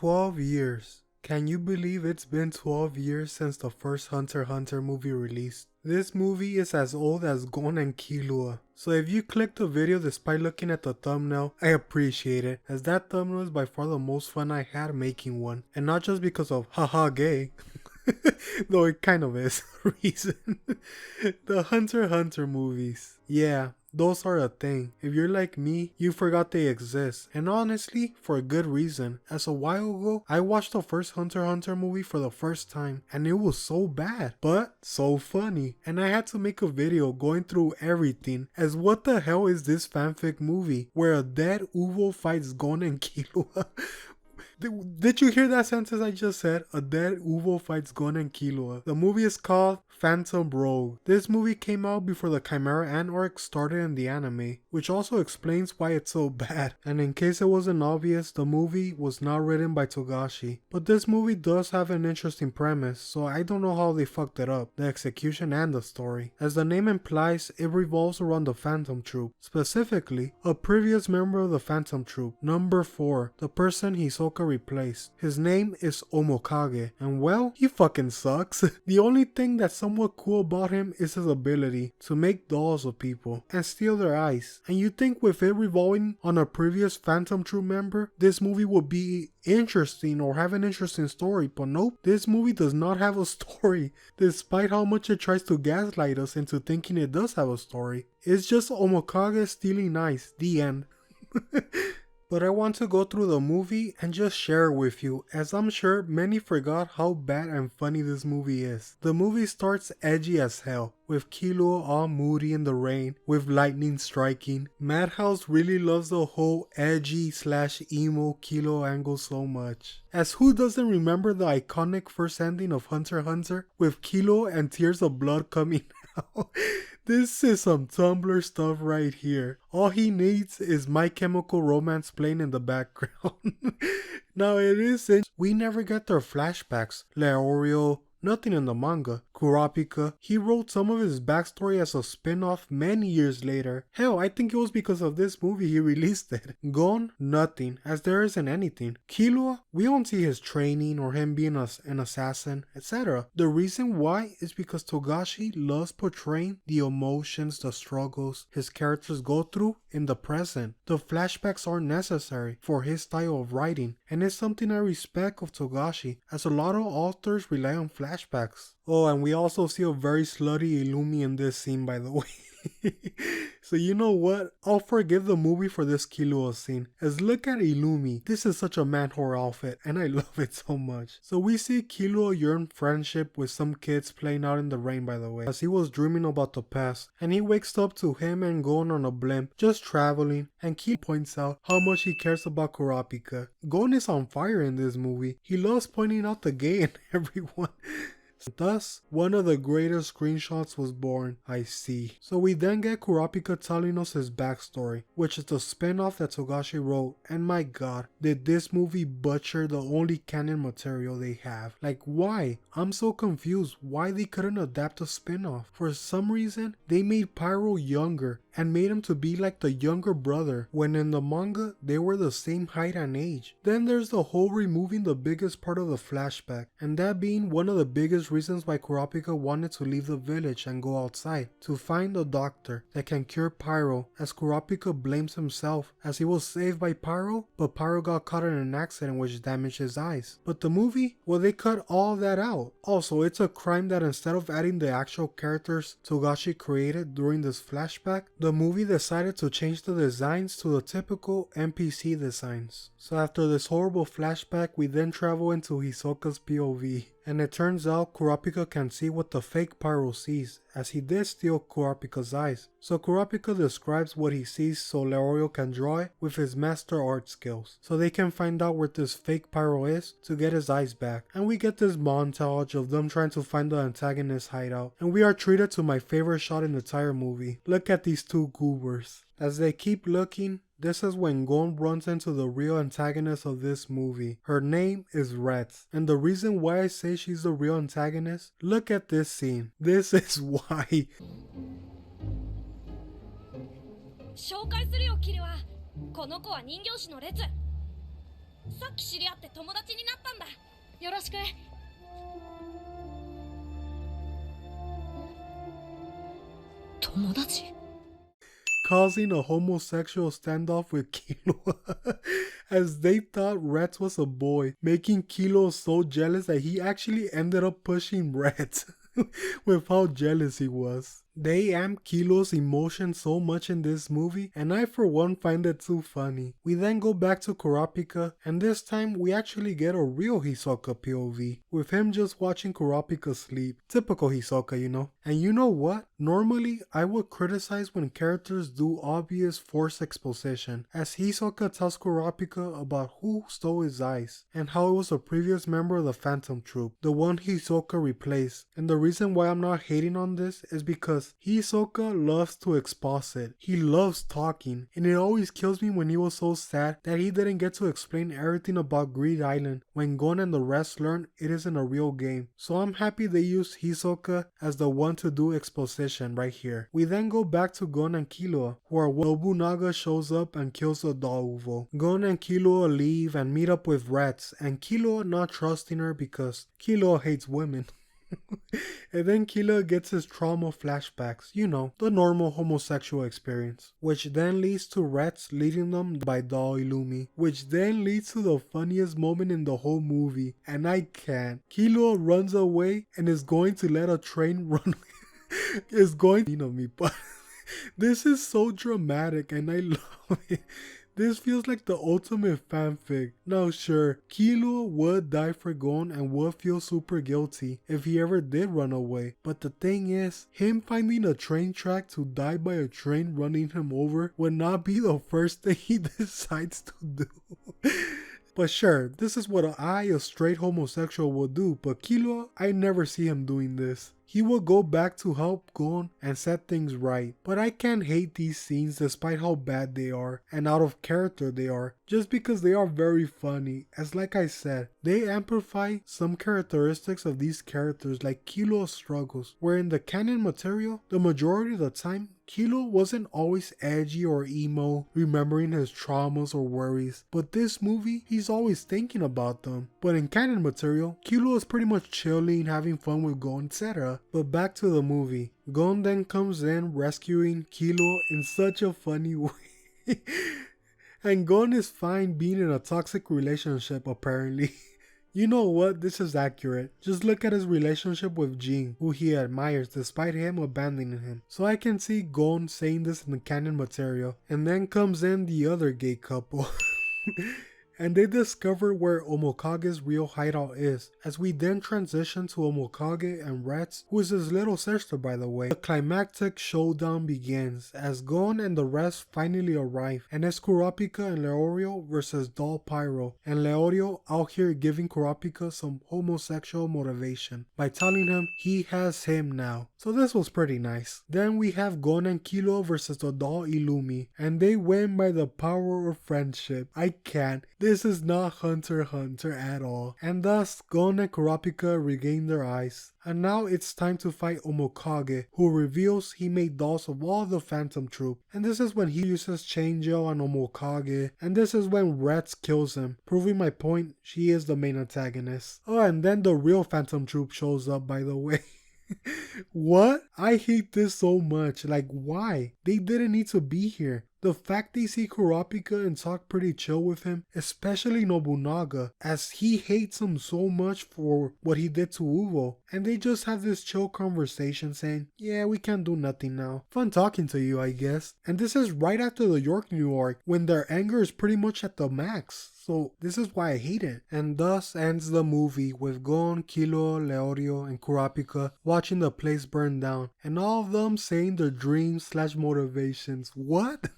12 years. Can you believe it's been 12 years since the first Hunter x Hunter movie released? This movie is as old as Gon and Killua. So if you clicked the video despite looking at the thumbnail, I appreciate it, as that thumbnail is by far the most fun I had making one. And not just because of haha gay, though it kind of is a reason. The Hunter x Hunter movies. Yeah, those are a thing. If you're like me, you forgot they exist. And honestly, for a good reason. As a while ago, I watched the first Hunter x Hunter movie for the first time, and it was so bad, but so funny. And I had to make a video going through everything, as what the hell is this fanfic movie, where a dead Uvo fights Gon and Killua? Did you hear that sentence I just said? A dead Uvo fights Gon and Killua. The movie is called Phantom Rogue. This movie came out before the Chimera Ant arc started in the anime, which also explains why it's so bad. And in case it wasn't obvious, the movie was not written by Togashi. But this movie does have an interesting premise, so I don't know how they fucked it up, the execution and the story. As the name implies, it revolves around the Phantom Troop, specifically a previous member of the Phantom Troop, number 4, the person Hisoka replaced. His name is Omokage, and well, he fucking sucks. The only thing that's somewhat cool about him is his ability to make dolls of people and steal their eyes. And you think with it revolving on a previous Phantom Troop member, this movie would be interesting or have an interesting story, but nope, this movie does not have a story, despite how much it tries to gaslight us into thinking it does have a story. It's just Omokage stealing eyes, the end. But I want to go through the movie and just share it with you, as I'm sure many forgot how bad and funny this movie is. The movie starts edgy as hell, with Killua all moody in the rain, with lightning striking. Madhouse really loves the whole edgy / emo Killua angle so much. As who doesn't remember the iconic first ending of Hunter x Hunter, with Killua and tears of blood coming out? This is some Tumblr stuff right here. All he needs is My Chemical Romance playing in the background. Now it isn't. We never get their flashbacks. Leorio, nothing in the manga. Kurapika, he wrote some of his backstory as a spin-off many years later. Hell, I think it was because of this movie he released it. Gon, nothing, as there isn't anything. Killua, we don't see his training or him being an assassin, etc. The reason why is because Togashi loves portraying the emotions, the struggles his characters go through in the present. The flashbacks are necessary for his style of writing, and it's something I respect of Togashi, as a lot of authors rely on flashbacks. Oh, and we also see a very slutty Illumi in this scene, by the way. So you know what? I'll forgive the movie for this Killua scene, as look at Illumi. This is such a man whore outfit, and I love it so much. So we see Killua yearn friendship with some kids playing out in the rain, by the way, as he was dreaming about the past, and he wakes up to him and Gon on a blimp, just traveling, and Killua points out how much he cares about Kurapika. Gon is on fire in this movie. He loves pointing out the gay in everyone. Thus, one of the greatest screenshots was born, I see. So we then get Kurapika telling us his backstory, which is the spin-off that Togashi wrote, and my god, did this movie butcher the only canon material they have. Like why? I'm so confused why they couldn't adapt a spin-off. For some reason, they made Pyro younger and made him to be like the younger brother, when in the manga, they were the same height and age. Then there's the whole removing the biggest part of the flashback, and that being one of the biggest reasons why Kurapika wanted to leave the village and go outside, to find a doctor that can cure Pyro, as Kurapika blames himself as he was saved by Pyro, but Pyro got caught in an accident which damaged his eyes. But the movie, well, they cut all that out. Also, it's a crime that instead of adding the actual characters Togashi created during this flashback, the movie decided to change the designs to the typical NPC designs. So after this horrible flashback, we then travel into Hisoka's POV. And it turns out Kurapika can see what the fake Pyro sees, as he did steal Kurapika's eyes. So Kurapika describes what he sees so Leorio can draw it with his master art skills, so they can find out where this fake Pyro is to get his eyes back. And we get this montage of them trying to find the antagonist's hideout, and we are treated to my favorite shot in the entire movie. Look at these two goobers. As they keep looking, this is when Gon runs into the real antagonist of this movie. Her name is Retz, and the reason why I say she's the real antagonist, look at this scene. This is why. 紹介するよキリはこの子は人形師の列さっき知り合って友達になったんだ。よろしく。友達 causing a homosexual standoff with Killua as they thought Rats was a boy, making Kilo so jealous that he actually ended up pushing Rats with how jealous he was. They amp Kilo's emotion so much in this movie, and I for one find it too funny. We then go back to Kurapika, and this time we actually get a real Hisoka POV, with him just watching Kurapika sleep. Typical Hisoka, you know. And you know what? Normally, I would criticize when characters do obvious forced exposition, as Hisoka tells Kurapika about who stole his eyes, and how it was a previous member of the Phantom Troop, the one Hisoka replaced. And the reason why I'm not hating on this is because Hisoka loves to exposit. He loves talking, and it always kills me when he was so sad that he didn't get to explain everything about Greed Island when Gon and the rest learned it isn't a real game. So I'm happy they used Hisoka as the one to do exposition right here. We then go back to Gon and Killua, where Nobunaga shows up and kills the doll Uvo. Gon and Killua leave and meet up with Rats, and Killua not trusting her because Killua hates women. And then Killua gets his trauma flashbacks, you know, the normal homosexual experience, which then leads to Rats leading them by doll Illumi, which then leads to the funniest moment in the whole movie, and I can't. Killua runs away and is going to let a train run is going to me, but this is so dramatic and I love it. This feels like the ultimate fanfic. Now sure, Killua would die for Gon and would feel super guilty if he ever did run away. But the thing is, him finding a train track to die by a train running him over would not be the first thing he decides to do. But sure, this is what I, a straight homosexual, would do, but Killua, I never see him doing this. He will go back to help Gon and set things right. But I can't hate these scenes despite how bad they are and out of character they are, just because they are very funny, as like I said, they amplify some characteristics of these characters like Killua's struggles, where in the canon material, the majority of the time, Killua wasn't always edgy or emo, remembering his traumas or worries, but this movie, he's always thinking about them. But in canon material, Killua is pretty much chilling, having fun with Gon, etc. But back to the movie. Gon then comes in rescuing Killua in such a funny way. And Gon is fine being in a toxic relationship apparently. You know what, this is accurate. Just look at his relationship with Jin, who he admires despite him abandoning him. So I can see Gon saying this in the canon material. And then comes in the other gay couple. And they discover where Omokage's real hideout is, as we then transition to Omokage and Rats, who is his little sister by the way. The climactic showdown begins, as Gon and the rest finally arrive, and it's Kurapika and Leorio versus Doll Pyro, and Leorio out here giving Kurapika some homosexual motivation, by telling him he has him now. So this was pretty nice. Then we have Gon and Killua versus the doll Illumi, and they win by the power of friendship. I can't. This is not Hunter x Hunter at all. And thus, Gon and Kurapika regain their eyes. And now it's time to fight Omokage, who reveals he made dolls of all the Phantom Troop. And this is when he uses Chain Gel on Omokage. And this is when Rats kills him, proving my point, she is the main antagonist. Oh, and then the real Phantom Troop shows up by the way. What? I hate this so much. Like, why? They didn't need to be here. The fact they see Kurapika and talk pretty chill with him, especially Nobunaga, as he hates him so much for what he did to Uvo. And they just have this chill conversation saying, yeah, we can't do nothing now. Fun talking to you, I guess. And this is right after the York New arc, when their anger is pretty much at the max. So this is why I hate it. And thus ends the movie with Gon, Killua, Leorio, and Kurapika watching the place burn down. And all of them saying their dreams / motivations. What?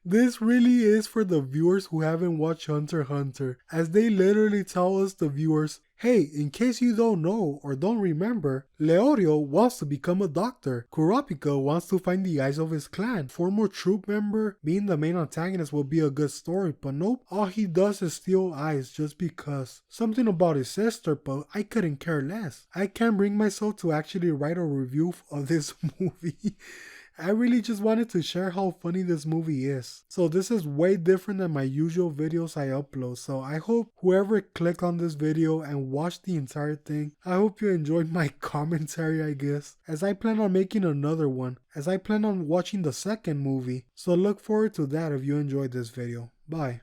This really is for the viewers who haven't watched Hunter x Hunter, as they literally tell us, the viewers, hey, in case you don't know or don't remember, Leorio wants to become a doctor. Kurapika wants to find the eyes of his clan. Former troop member being the main antagonist will be a good story, but nope, all he does is steal eyes just because. Something about his sister, but I couldn't care less. I can't bring myself to actually write a review of this movie. I really just wanted to share how funny this movie is. So this is way different than my usual videos I upload. So I hope whoever clicked on this video and watched the entire thing, I hope you enjoyed my commentary, I guess, as I plan on making another one, as I plan on watching the second movie. So look forward to that if you enjoyed this video. Bye.